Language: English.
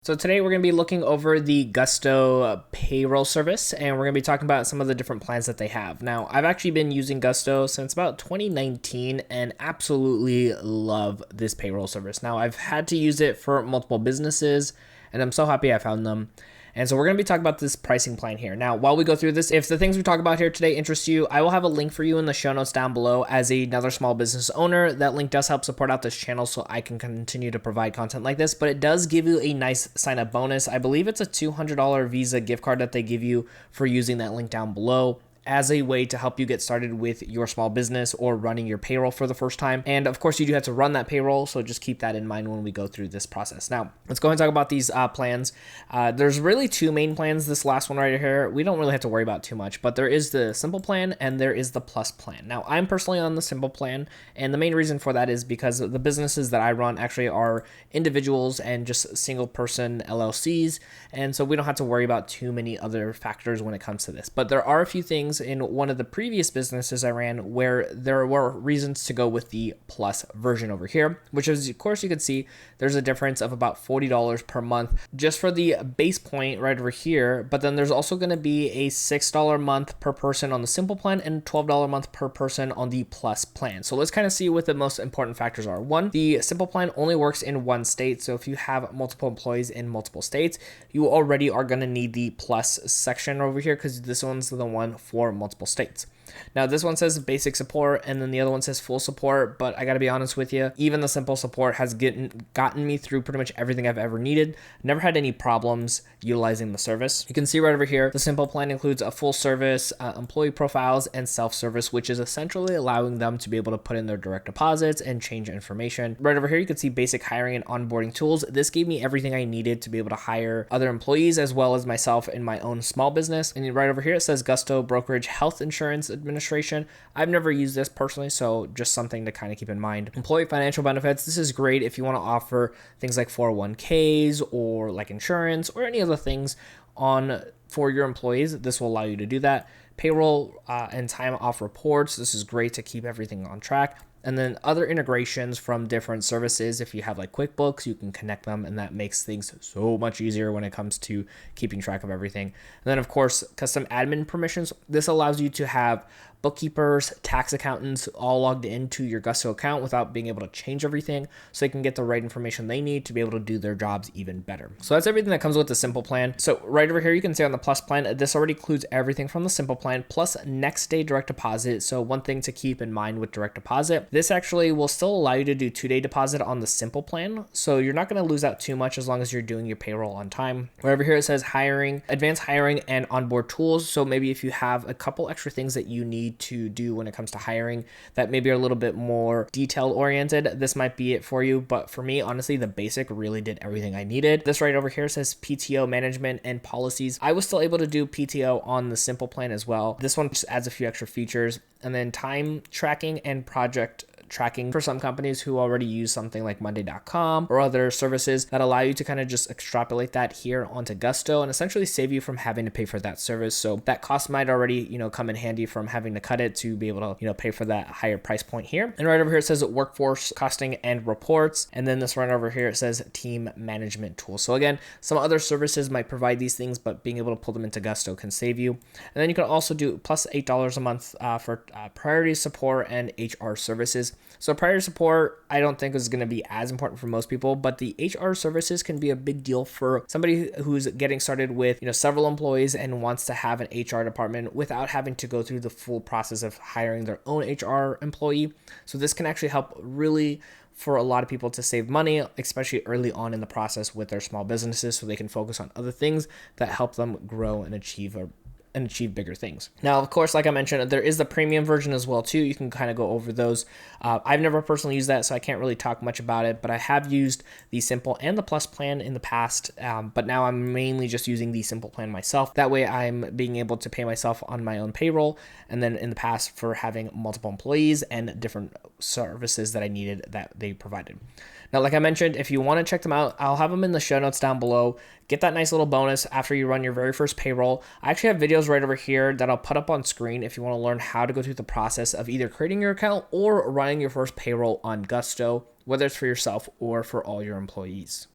So today we're going to be looking over the Gusto payroll service, and we're going to be talking about some of the different plans that they have. Now, I've actually been using Gusto since about 2019 and absolutely love this payroll service. Now, I've had to use it for multiple businesses, and I'm so happy I found them. And so we're going to be talking about this pricing plan here. Now, while we go through this, if the things we talk about here today interest you, I will have a link for you in the show notes down below. As another small business owner, that link does help support out this channel so I can continue to provide content like this, but it does give you a nice sign up bonus. I believe it's a $200 Visa gift card that they give you for using that link down below, as a way to help you get started with your small business or running your payroll for the first time. And of course, you do have to run that payroll, so just keep that in mind when we go through this process. Now, let's go ahead and talk about these plans. There's really two main plans. This last one right here, we don't really have to worry about too much, but there is the simple plan and there is the plus plan. Now, I'm personally on the simple plan, and the main reason for that is because the businesses that I run actually are individuals and just single person LLCs, and so we don't have to worry about too many other factors when it comes to this. But there are a few things in one of the previous businesses I ran where there were reasons to go with the plus version over here, which is, of course, you can see there's a difference of about $40 per month just for the base point right over here. But then there's also going to be a $6 a month per person on the simple plan and $12 a month per person on the plus plan. So let's kind of see what the most important factors are. One, the simple plan only works in one state. So if you have multiple employees in multiple states, you already are going to need the plus section over here because this one's the one for multiple states. Now, this one says basic support, and then the other one says full support, but I gotta be honest with you, even the simple support has gotten me through pretty much everything I've ever needed. Never had any problems utilizing the service. You can see right over here, the simple plan includes a full service, employee profiles, and self-service, which is essentially allowing them to be able to put in their direct deposits and change information. Right over here, you can see basic hiring and onboarding tools. This gave me everything I needed to be able to hire other employees as well as myself in my own small business. And right over here, it says Gusto Brokerage Health Insurance Administration. I've never used this personally, so just something to kind of keep in mind. Employee financial benefits. This is great if you want to offer things like 401ks or like insurance or any other things on for your employees. This will allow you to do that. Payroll and time off reports. This is great to keep everything on track. And then other integrations from different services. If you have like QuickBooks, you can connect them, and that makes things so much easier when it comes to keeping track of everything. And then, of course, custom admin permissions. This allows you to have bookkeepers, tax accountants all logged into your Gusto account without being able to change everything, so they can get the right information they need to be able to do their jobs even better. So that's everything that comes with the simple plan. So right over here, you can see on the plus plan, this already includes everything from the simple plan plus next day direct deposit. So one thing to keep in mind with direct deposit, this actually will still allow you to do 2-day deposit on the simple plan. So you're not going to lose out too much as long as you're doing your payroll on time. Right over here, it says hiring, advanced hiring and onboard tools. So maybe if you have a couple extra things that you need to do when it comes to hiring that maybe are a little bit more detail oriented, this might be it for you. But for me, honestly, the basic really did everything I needed. This right over here says PTO management and policies. I was still able to do PTO on the simple plan as well. This one just adds a few extra features. And then time tracking and project tracking for some companies who already use something like Monday.com or other services that allow you to kind of just extrapolate that here onto Gusto and essentially save you from having to pay for that service. So that cost might already, come in handy from having to cut it to be able to, pay for that higher price point here. And right over here, it says workforce costing and reports. And then this right over here, it says team management tools. So again, some other services might provide these things, but being able to pull them into Gusto can save you. And then you can also do plus $8 a month for priority support and HR services. So priority support, I don't think is going to be as important for most people, but the HR services can be a big deal for somebody who's getting started with, several employees and wants to have an HR department without having to go through the full process of hiring their own HR employee. So this can actually help really for a lot of people to save money, especially early on in the process with their small businesses, so they can focus on other things that help them grow and achieve bigger things. Now, of course, like I mentioned, there is the premium version as well too. You can kind of go over those. I've never personally used that, so I can't really talk much about it, but I have used the simple and the plus plan in the past, but now I'm mainly just using the simple plan myself. That way I'm being able to pay myself on my own payroll, and then in the past for having multiple employees and different services that I needed that they provided. Now, like I mentioned, if you want to check them out, I'll have them in the show notes down below. Get that nice little bonus after you run your very first payroll. I actually have videos right over here that I'll put up on screen if you want to learn how to go through the process of either creating your account or running your first payroll on Gusto, whether it's for yourself or for all your employees.